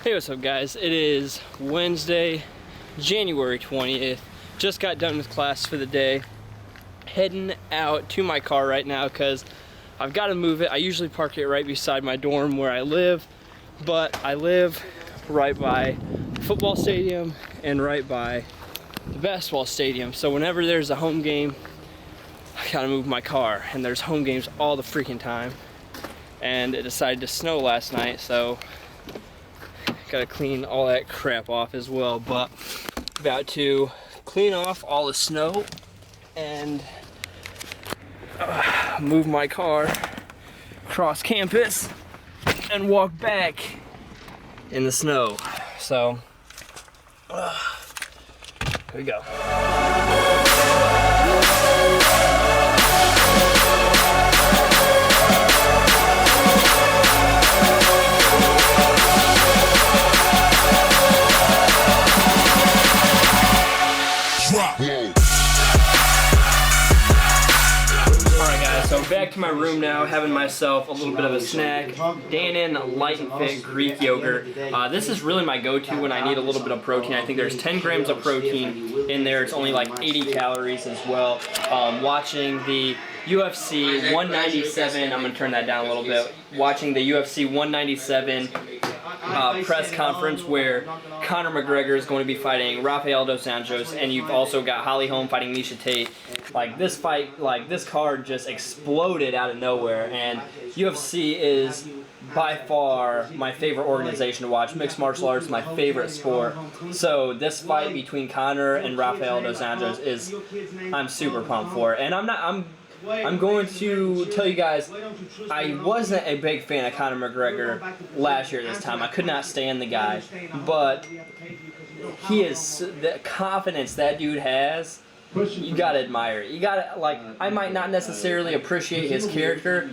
Hey, what's up guys? It is Wednesday, January 20th. Just got done with class for the day. Heading out to my car right now because I've got to move it. I usually park it right beside my dorm where I live, but I live right by the football stadium and right by the basketball stadium. So whenever there's a home game, I gotta move my car, and there's home games all the freaking time. And it decided to snow last night, so gotta clean all that crap off as well. But about to clean off all the snow and move my car across campus and walk back in the snow. So here we go. So back to my room now, having myself a little bit of a snack. Dannon Light and Fit Greek yogurt. This is really my go-to when I need a little bit of protein. I think there's 10 grams of protein in there. It's only like 80 calories as well. Watching the UFC 197, I'm gonna turn that down a little bit. Watching the UFC 197 press conference where Conor McGregor is going to be fighting Rafael dos Anjos, and you've also got Holly Holm fighting Miesha Tate. Like this fight, like this card just exploded out of nowhere, and UFC is by far my favorite organization to watch. Mixed martial arts is my favorite sport. So this fight between Conor and Rafael dos Anjos is, I'm super pumped for it. And I'm going to tell you guys, I wasn't a big fan of Conor McGregor last year this time. I could not stand the guy. But he is, the confidence that dude has, you gotta admire it. You gotta, like, I might not necessarily appreciate his character,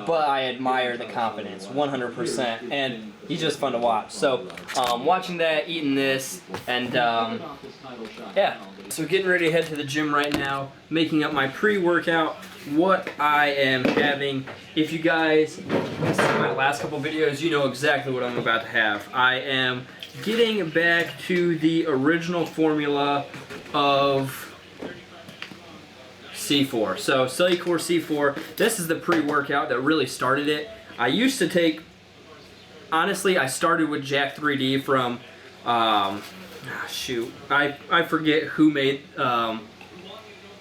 but I admire the confidence, 100%. And he's just fun to watch. So, watching that, eating this, and yeah. So getting ready to head to the gym right now, making up my pre-workout. What I am having, if you guys see my last couple videos, you know exactly what I'm about to have. I am getting back to the original formula of C4. So Cellucor C4, this is the pre-workout that really started it. I used to take, honestly, I started with Jack 3D from, shoot, I forget who made,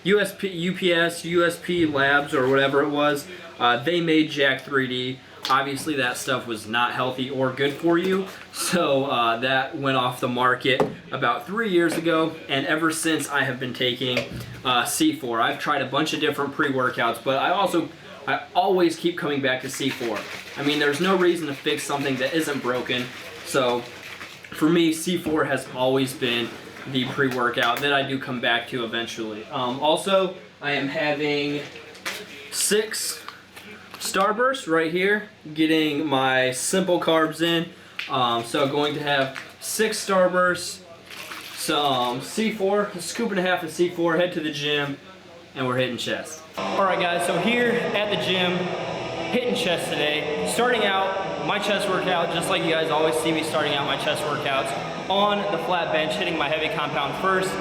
USP Labs or whatever it was. They made Jack 3D. Obviously that stuff was not healthy or good for you, so that went off the market about 3 years ago, and ever since I have been taking C4. I've tried a bunch of different pre-workouts, but I always keep coming back to C4. I mean, there's no reason to fix something that isn't broken, so for me, C4 has always been the pre-workout that I do come back to eventually. Also, I am having 6 Starbursts right here, getting my simple carbs in. So going to have 6 Starbursts, some C4, a scoop and a half of C4, head to the gym, and we're hitting chest. Alright guys, so here at the gym, hitting chest today. Starting out my chest workout, just like you guys always see me starting out my chest workouts, on the flat bench, hitting my heavy compound first.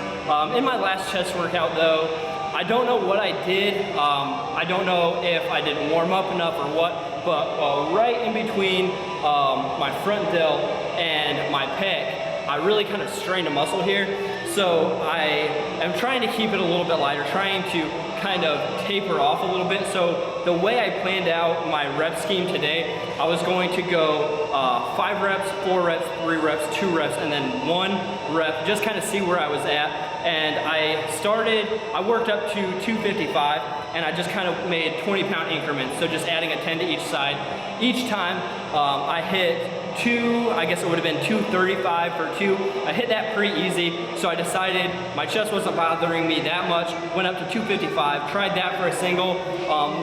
In my last chest workout though, I don't know what I did. I don't know if I didn't warm up enough or what, but right in between my front delt and my pec, I really kind of strained a muscle here. So I am trying to keep it a little bit lighter, trying to kind of taper off a little bit. So the way I planned out my rep scheme today, I was going to go 5 reps, 4 reps, 3 reps, 2 reps, and then 1 rep, just kind of see where I was at. And I worked up to 255, and I just kind of made 20-pound increments, so just adding a 10 to each side. Each time I hit I guess it would have been 235 for 2. I hit that pretty easy, so I decided my chest wasn't bothering me that much. Went up to 255, tried that for a single.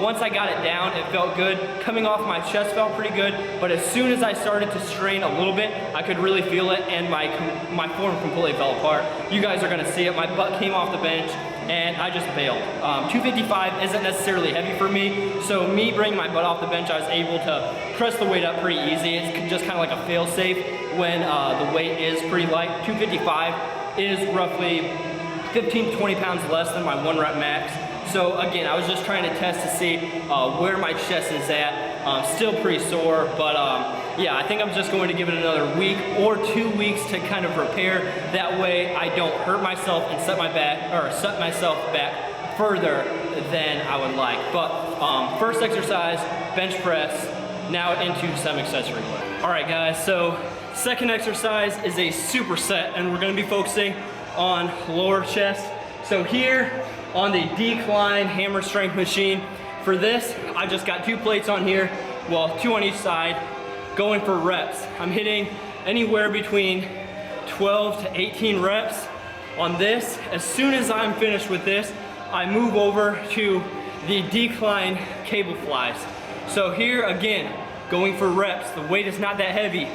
Once I got it down, it felt good. Coming off my chest felt pretty good, but as soon as I started to strain a little bit, I could really feel it, and my form completely fell apart. You guys are gonna see it. My butt came off the bench, and I just bailed. 255 isn't necessarily heavy for me, so me bringing my butt off the bench, I was able to press the weight up pretty easy. It's just kind of like a fail-safe. when the weight is pretty light. 255 is roughly 15 to 20 pounds less than my 1 rep max. So again, I was just trying to test to see where my chest is at. Still pretty sore, but yeah, I think I'm just going to give it another week or 2 weeks to kind of repair. That way I don't hurt myself and set myself back further than I would like. But first exercise, bench press, now into some accessory work. All right guys, so second exercise is a superset, and we're gonna be focusing on lower chest. So here on the decline hammer strength machine, for this, I just got 2 plates on here, well, 2 on each side, going for reps. I'm hitting anywhere between 12 to 18 reps on this. As soon as I'm finished with this, I move over to the decline cable flies. So here again, going for reps. The weight is not that heavy.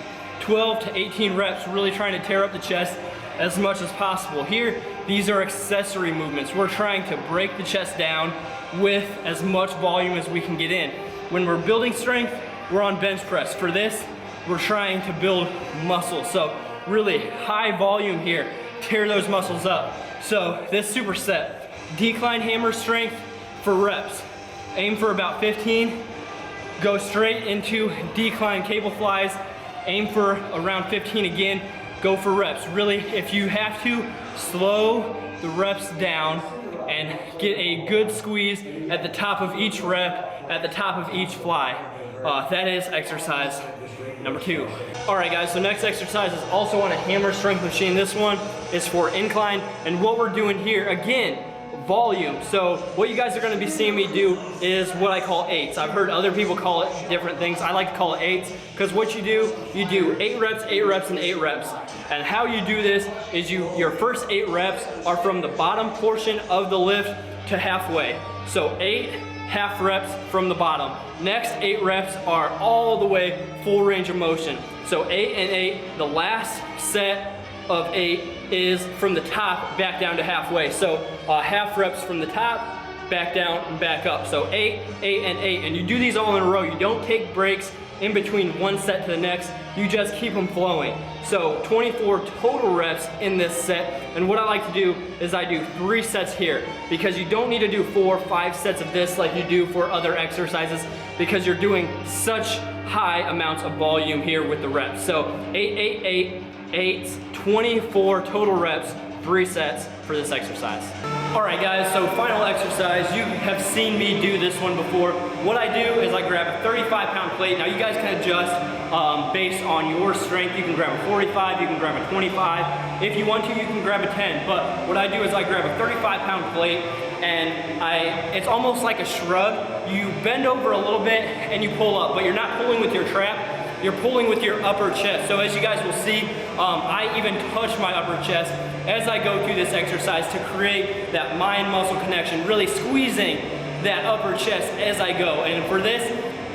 12 to 18 reps, really trying to tear up the chest as much as possible. Here, these are accessory movements. We're trying to break the chest down with as much volume as we can get in. When we're building strength, we're on bench press. For this, we're trying to build muscle. So really high volume here, tear those muscles up. So this superset, decline hammer strength for reps. Aim for about 15, go straight into decline cable flies, aim for around 15 again, go for reps. Really, if you have to, slow the reps down and get a good squeeze at the top of each rep, at the top of each fly. That is exercise number 2. All right guys, so next exercise is also on a hammer strength machine. This one is for incline, and what we're doing here, again, volume. So what you guys are gonna be seeing me do is what I call 8s. I've heard other people call it different things. I like to call it 8s, because what you do 8 reps, 8 reps, and 8 reps. And how you do this is your first 8 reps are from the bottom portion of the lift to halfway. So 8 half reps from the bottom. Next 8 reps are all the way full range of motion. So 8 and 8, the last set of 8 is from the top back down to halfway. So half reps from the top, back down and back up. So 8, 8, and 8. And you do these all in a row. You don't take breaks in between one set to the next. You just keep them flowing. So 24 total reps in this set. And what I like to do is I do 3 sets here, because you don't need to do 4 or 5 sets of this like you do for other exercises, because you're doing such high amounts of volume here with the reps. So 8, 8, 8, 8, 24 total reps, 3 sets for this exercise. All right guys, so final exercise. You have seen me do this one before. What I do is I grab a 35-pound plate. Now you guys can adjust based on your strength. You can grab a 45, you can grab a 25. If you want to, you can grab a 10. But what I do is I grab a 35-pound plate, and it's almost like a shrug. You bend over a little bit and you pull up, but you're not pulling with your trap. You're pulling with your upper chest. So as you guys will see, I even touch my upper chest as I go through this exercise to create that mind-muscle connection, really squeezing that upper chest as I go. And for this,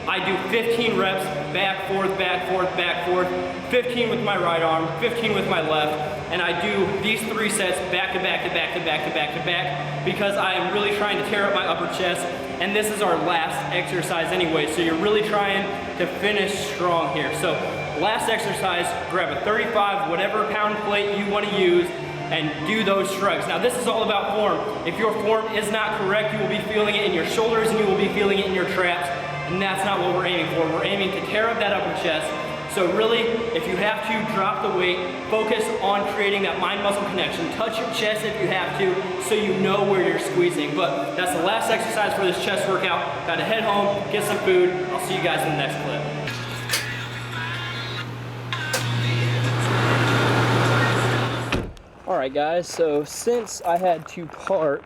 I do 15 reps, back, forth, back, forth, back, forth, 15 with my right arm, 15 with my left, and I do these 3 sets back to back to back to back to back to back, because I am really trying to tear up my upper chest, and this is our last exercise anyway, so you're really trying to finish strong here. So last exercise, grab a 35, whatever pound plate you want to use, and do those shrugs. Now this is all about form. If your form is not correct, you will be feeling it in your shoulders and you will be feeling it in your traps, and that's not what we're aiming for. We're aiming to tear up that upper chest. So really, if you have to, drop the weight, focus on creating that mind-muscle connection. Touch your chest if you have to, so you know where you're squeezing. But that's the last exercise for this chest workout. Gotta head home, get some food. I'll see you guys in the next clip. All right guys, so since I had to park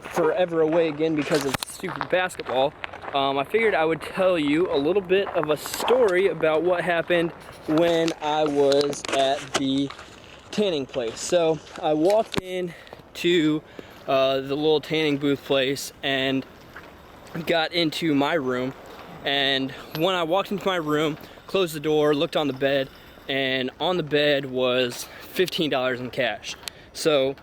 forever away again because of stupid basketball, I figured I would tell you a little bit of a story about what happened when I was at the tanning place. So I walked in to the little tanning booth place and got into my room, and when I walked into my room, closed the door, looked on the bed, and on the bed was $15 in cash. So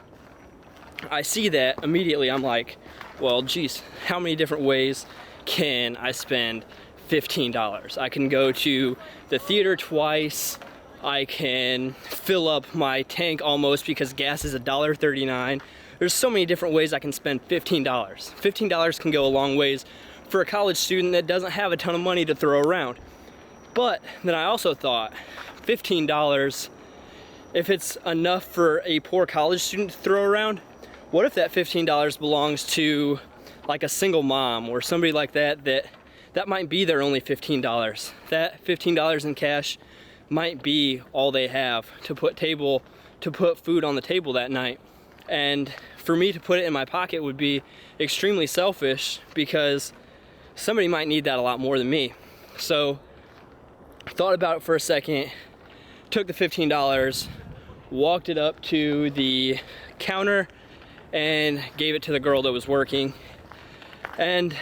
I see that immediately. I'm like, well, geez, how many different ways can I spend $15? I can go to the theater twice, I can fill up my tank almost because gas is $1.39. There's so many different ways I can spend $15. $15 can go a long ways for a college student that doesn't have a ton of money to throw around. But then I also thought, $15, if it's enough for a poor college student to throw around, what if that $15 belongs to like a single mom or somebody like that that might be their only $15. That $15 in cash might be all they have to put food on the table that night. And for me to put it in my pocket would be extremely selfish because somebody might need that a lot more than me. So thought about it for a second, took the $15, walked it up to the counter and gave it to the girl that was working. And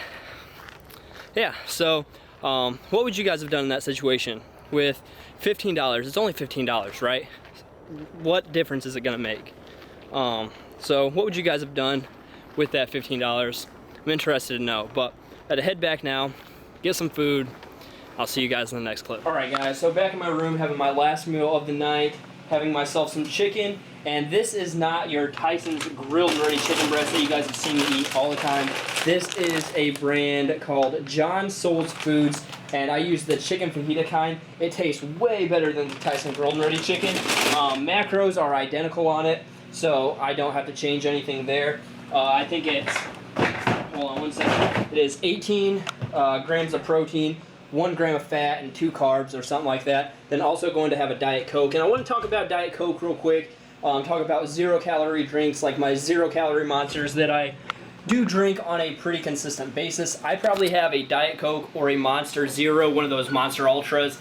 yeah, so what would you guys have done in that situation with $15? It's only $15, right? What difference is it gonna make? So what would you guys have done with that $15? I'm interested to know, but I had to head back now, get some food. I'll see you guys in the next clip. All right, guys, so back in my room having my last meal of the night, having myself some chicken, and this is not your Tyson's grilled and ready chicken breast that you guys have seen me eat all the time. This is a brand called John Souls Foods, and I use the chicken fajita kind. It tastes way better than the Tyson grilled and ready chicken. Macros are identical on it, so I don't have to change anything there. I think it's, hold on one second, it is 18 grams of protein, 1 gram of fat, and 2 carbs or something like that. Then also going to have a Diet Coke. And I want to talk about Diet Coke real quick. Talk about 0-calorie drinks like my 0-calorie monsters that I do drink on a pretty consistent basis. I probably have a Diet Coke or a Monster Zero, one of those Monster Ultras,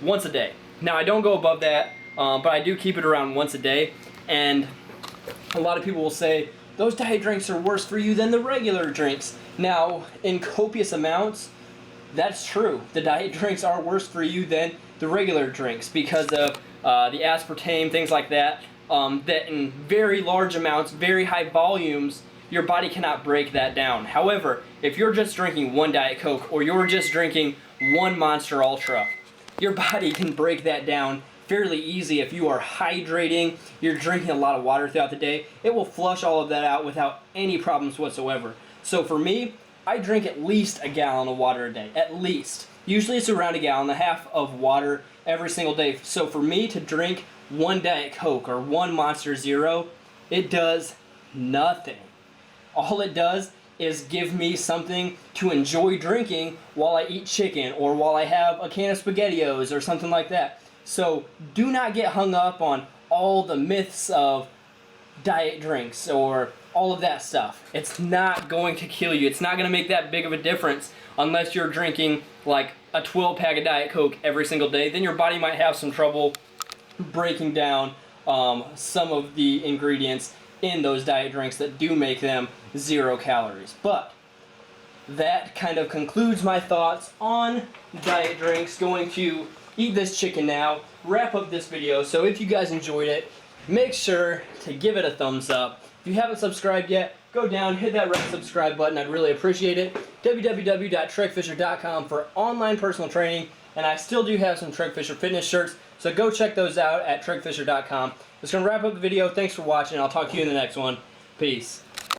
once a day. Now I don't go above that, but I do keep it around once a day. And a lot of people will say, those diet drinks are worse for you than the regular drinks. Now, in copious amounts, that's true. The diet drinks are worse for you than the regular drinks because of the aspartame, things like that, that in very large amounts, very high volumes, your body cannot break that down. However, if you're just drinking 1 Diet Coke or you're just drinking 1 Monster Ultra, your body can break that down fairly easy. If you are hydrating, you're drinking a lot of water throughout the day, it will flush all of that out without any problems whatsoever. So for me, I drink at least a gallon of water a day, at least. Usually it's around 1.5 gallons of water every single day. So for me to drink 1 Diet Coke or 1 Monster Zero, it does nothing. All it does is give me something to enjoy drinking while I eat chicken or while I have a can of SpaghettiOs or something like that. So do not get hung up on all the myths of diet drinks or all of that stuff. It's not going to kill you. It's not going to make that big of a difference unless you're drinking like a 12-pack of Diet Coke every single day. Then your body might have some trouble breaking down some of the ingredients in those diet drinks that do make them 0 calories. But that kind of concludes my thoughts on diet drinks. Going to eat this chicken now, wrap up this video. So if you guys enjoyed it, make sure to give it a thumbs up. If you haven't subscribed yet, go down, hit that red subscribe button. I'd really appreciate it. www.treggfisher.com for online personal training. And I still do have some Tregg Fisher fitness shirts, so go check those out at treggfisher.com. That's going to wrap up the video. Thanks for watching. I'll talk to you in the next one. Peace.